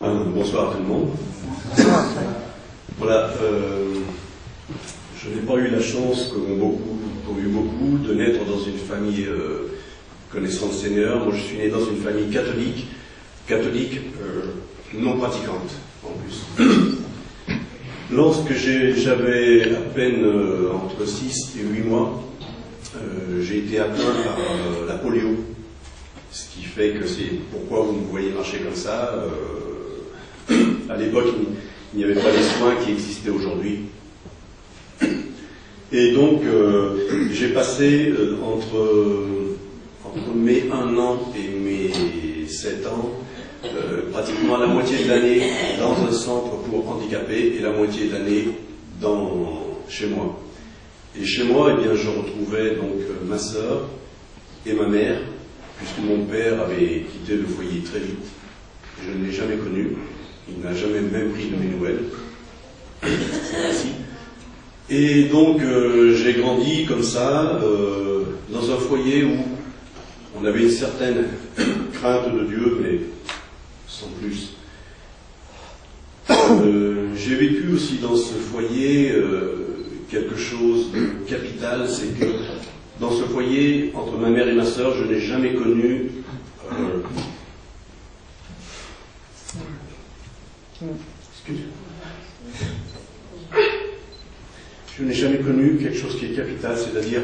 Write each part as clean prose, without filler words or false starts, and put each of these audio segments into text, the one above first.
Bonsoir à tout le monde. Voilà, je n'ai pas eu la chance, comme ont eu beaucoup, de naître dans une famille connaissant le Seigneur. Moi, je suis né dans une famille catholique non pratiquante, en plus. Lorsque j'avais à peine entre 6 et 8 mois, j'ai été atteint par la polio. Ce qui fait que c'est pourquoi vous me voyez marcher comme ça. À l'époque, il n'y avait pas les soins qui existaient aujourd'hui. Et donc, j'ai passé entre mes 1 an et mes 7 ans, pratiquement la moitié de l'année dans un centre pour handicapés et la moitié de l'année chez moi. Et chez moi, eh bien, je retrouvais donc ma sœur et ma mère, puisque mon père avait quitté le foyer très vite. Je ne l'ai jamais connu. Il n'a jamais même pris de mes nouvelles. Ainsi. Et donc, j'ai grandi comme ça, dans un foyer où on avait une certaine crainte de Dieu, mais sans plus. J'ai vécu aussi dans ce foyer quelque chose de capital, c'est que dans ce foyer, entre ma mère et ma sœur, je n'ai jamais connu je n'ai jamais connu quelque chose qui est capital, c'est-à-dire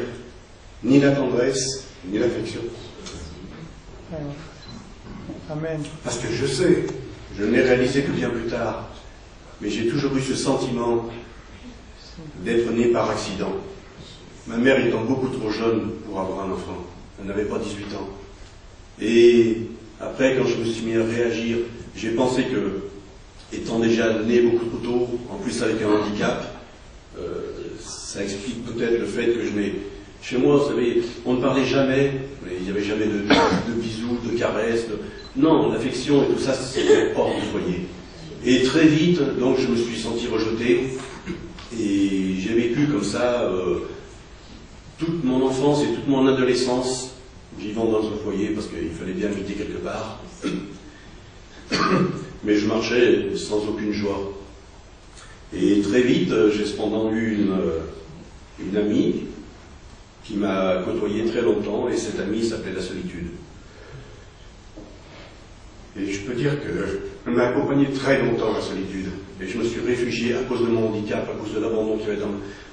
ni la tendresse, ni l'affection. Amen. Parce que je n'ai réalisé que bien plus tard, mais j'ai toujours eu ce sentiment d'être né par accident. Ma mère étant beaucoup trop jeune pour avoir un enfant, elle n'avait pas 18 ans. Et après, quand je me suis mis à réagir, j'ai pensé que, étant déjà né beaucoup trop tôt, en plus avec un handicap, ça explique peut-être le fait que je n'ai... Chez moi, vous savez, on ne parlait jamais, il n'y avait jamais de bisous, de caresses. Non, l'affection et tout ça, c'était hors du foyer. Et très vite, donc, je me suis senti rejeté, et j'ai vécu comme ça toute mon enfance et toute mon adolescence, vivant dans un foyer, parce qu'il fallait bien habiter quelque part. Mais je marchais sans aucune joie. Et très vite, j'ai cependant eu une amie qui m'a côtoyé très longtemps, et cette amie s'appelait la solitude. Et je peux dire qu'elle m'a accompagné très longtemps, la solitude. Et je me suis réfugié à cause de mon handicap, à cause de l'abandon qu'il y avait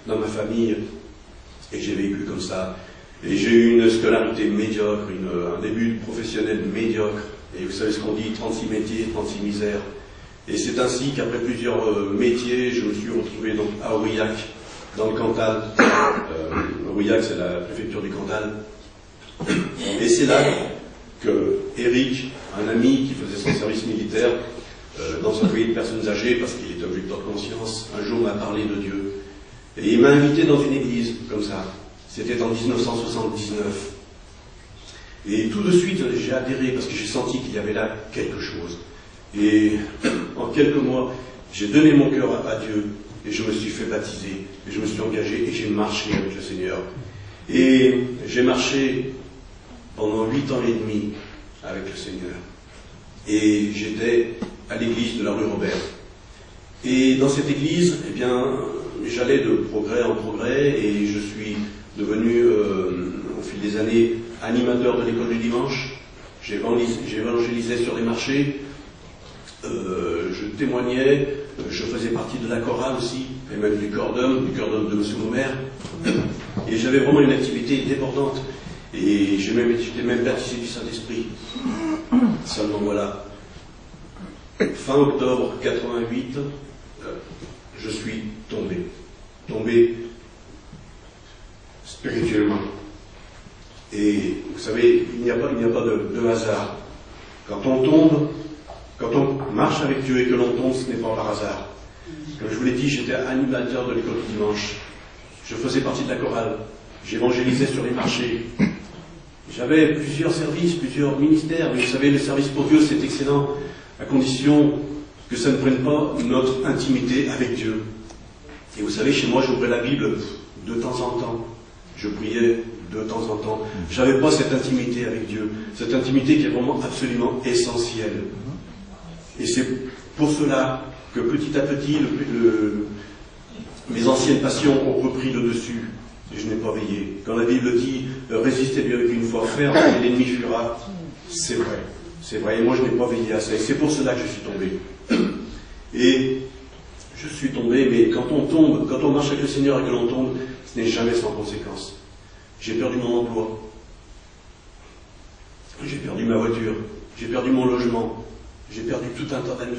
dans ma famille. Et j'ai vécu comme ça. Et j'ai eu une scolarité médiocre, un début professionnel médiocre. Et vous savez ce qu'on dit, 36 métiers, 36 misères. Et c'est ainsi qu'après plusieurs métiers, je me suis retrouvé donc à Aurillac, dans le Cantal. Aurillac, c'est la préfecture du Cantal. Et c'est là que Eric, un ami qui faisait son service militaire, dans un foyer de personnes âgées, parce qu'il était objecteur de conscience, un jour m'a parlé de Dieu. Et il m'a invité dans une église, comme ça. C'était en 1979. Et tout de suite, j'ai adhéré, parce que j'ai senti qu'il y avait là quelque chose. Et en quelques mois, j'ai donné mon cœur à Dieu, et je me suis fait baptiser, et je me suis engagé, et j'ai marché avec le Seigneur. Et j'ai marché pendant 8 ans et demi avec le Seigneur. Et j'étais à l'église de la rue Robert. Et dans cette église, eh bien, j'allais de progrès en progrès, et je suis devenu, au fil des années, animateur de l'école du dimanche. J'évangélisais sur les marchés, je témoignais, je faisais partie de la chorale aussi, et même du corps d'homme de M. Momer. Et j'avais vraiment une activité débordante. Et j'étais même baptisé du Saint-Esprit. Seulement voilà. Fin octobre 88, je suis tombé spirituellement. Et vous savez, il n'y a pas de hasard. Quand on marche avec Dieu et que l'on tombe, ce n'est pas par hasard. Comme je vous l'ai dit, j'étais animateur de l'école du dimanche. Je faisais partie de la chorale. J'évangélisais sur les marchés. J'avais plusieurs services, plusieurs ministères. Mais vous savez, le service pour Dieu, c'est excellent, à condition que ça ne prenne pas notre intimité avec Dieu. Et vous savez, chez moi, j'ouvrais la Bible de temps en temps. Je priais de temps en temps. Je n'avais pas cette intimité avec Dieu. Cette intimité qui est vraiment absolument essentielle. Et c'est pour cela que petit à petit, mes anciennes passions ont repris le dessus. Et je n'ai pas veillé. Quand la Bible dit « Résistez-lui avec une foi ferme et l'ennemi fuira », c'est vrai. C'est vrai. Et moi, je n'ai pas veillé à ça. Et c'est pour cela que je suis tombé. Et je suis tombé, mais quand on tombe, quand on marche avec le Seigneur et que l'on tombe, ce n'est jamais sans conséquence. J'ai perdu mon emploi. J'ai perdu ma voiture. J'ai perdu mon logement. J'ai perdu tout un tas d'amis.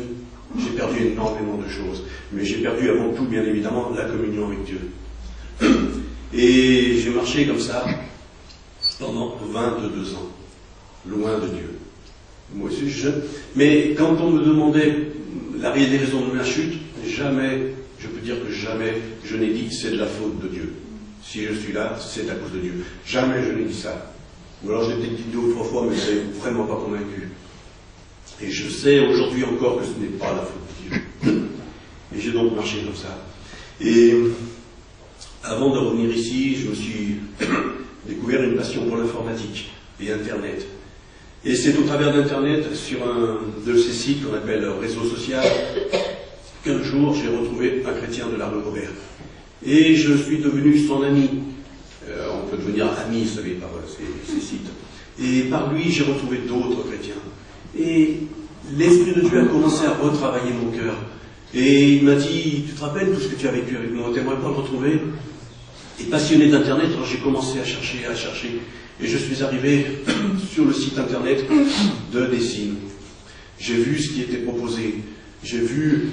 J'ai perdu énormément de choses. Mais j'ai perdu avant tout, bien évidemment, la communion avec Dieu. Et j'ai marché comme ça pendant 22 ans, loin de Dieu. Moi aussi, mais quand on me demandait la réelle raison de ma chute, jamais, je peux dire que jamais, je n'ai dit c'est de la faute de Dieu. Si je suis là, c'est à cause de Dieu. Jamais je n'ai dit ça. Ou alors j'ai peut-être dit 2 ou 3 fois, mais c'est vraiment pas convaincu. Et je sais aujourd'hui encore que ce n'est pas la faute de Dieu. Et j'ai donc marché comme ça. Et avant de revenir ici, je me suis découvert une passion pour l'informatique et Internet. Et c'est au travers d'Internet, sur un de ces sites qu'on appelle réseau social, qu'un jour j'ai retrouvé un chrétien de la rue Robert. Et je suis devenu son ami. On peut devenir ami, vous savez, par ces sites. Et par lui, j'ai retrouvé d'autres chrétiens. Et l'Esprit de Dieu a commencé à retravailler mon cœur. Et il m'a dit, tu te rappelles tout ce que tu as vécu avec moi, t'aimerais pas le retrouver? Et passionné d'Internet, alors j'ai commencé à chercher. Et je suis arrivé sur le site Internet de Dessine. J'ai vu ce qui était proposé. J'ai vu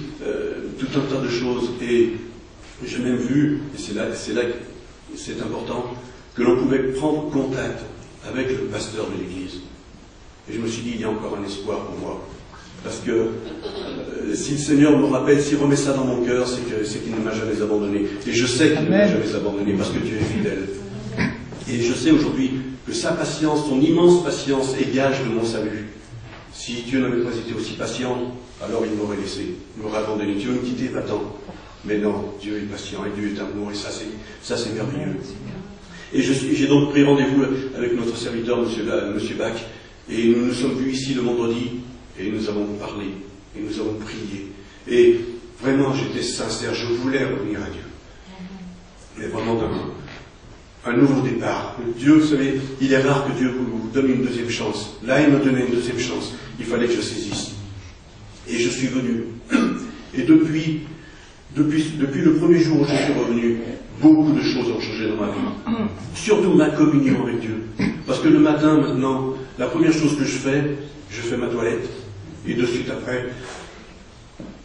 tout un tas de choses. Et j'ai même vu, et c'est là que c'est important, que l'on pouvait prendre contact avec le pasteur de l'église. Et je me suis dit, il y a encore un espoir pour moi. Parce que si le Seigneur me rappelle, s'il remet ça dans mon cœur, c'est qu'il ne m'a jamais abandonné. Et je sais qu'il ne m'a jamais abandonné parce que Dieu est fidèle. Et je sais aujourd'hui que sa patience, son immense patience, est gage de mon salut. Si Dieu n'avait pas été aussi patient, alors il m'aurait laissé, il m'aurait abandonné. Dieu me quittait, va-t'en. Mais non, Dieu est patient et Dieu est amour, et ça c'est merveilleux. Et j'ai donc pris rendez-vous avec notre serviteur, Monsieur Bach, et nous nous sommes vus ici le vendredi, et nous avons parlé, et nous avons prié. Et vraiment, j'étais sincère, je voulais revenir à Dieu. Mais vraiment un nouveau départ. Dieu, vous savez, il est rare que Dieu vous donne une deuxième chance. Là, il me donnait une deuxième chance. Il fallait que je saisisse. Et je suis venu. Et depuis le premier jour où je suis revenu, beaucoup de choses ont changé dans ma vie. Surtout ma communion avec Dieu. Parce que le matin, maintenant, la première chose que je fais ma toilette. Et de suite après,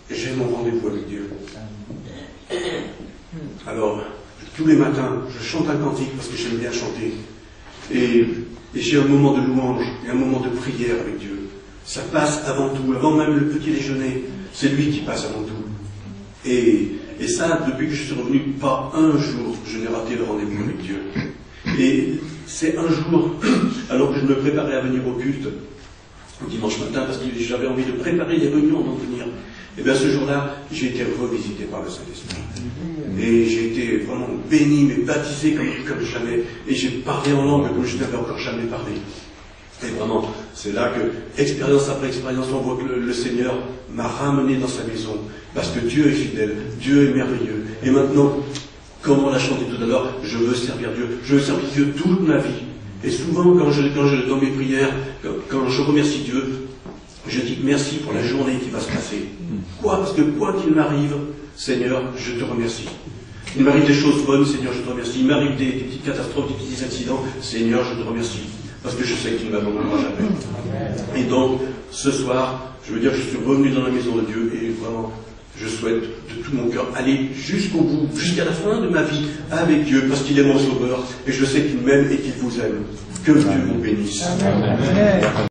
j'ai mon rendez-vous avec Dieu. Alors, tous les matins, je chante un cantique parce que j'aime bien chanter. Et j'ai un moment de louange et un moment de prière avec Dieu. Ça passe avant tout, avant même le petit déjeuner. C'est lui qui passe avant tout. Et ça, depuis que je suis revenu, pas un jour, je n'ai raté le rendez-vous avec Dieu. Et c'est un jour, alors que je me préparais à venir au culte, dimanche matin, parce que j'avais envie de préparer les réunions avant de venir. Et bien ce jour-là, j'ai été revisité par le Saint-Esprit. Et j'ai été vraiment béni, mais baptisé comme jamais. Et j'ai parlé en langue comme je n'avais encore jamais parlé. Et vraiment, c'est là que, expérience après expérience, on voit que le Seigneur m'a ramené dans sa maison. Parce que Dieu est fidèle, Dieu est merveilleux. Et maintenant, comme on l'a chanté tout à l'heure, je veux servir Dieu. Je veux servir Dieu toute ma vie. Et souvent, quand dans mes prières, quand je remercie Dieu, je dis merci pour la journée qui va se passer. Parce que quoi qu'il m'arrive, Seigneur, je te remercie. Il m'arrive des choses bonnes, Seigneur, je te remercie. Il m'arrive des petites catastrophes, des petits accidents, Seigneur, je te remercie. Parce que je sais qu'il ne m'abandonnera jamais. Et donc, ce soir, je veux dire que je suis revenu dans la maison de Dieu et vraiment, je souhaite de tout mon cœur aller jusqu'au bout, jusqu'à la fin de ma vie avec Dieu, parce qu'il est mon sauveur et je sais qu'il m'aime et qu'il vous aime. Que Dieu vous bénisse. Amen.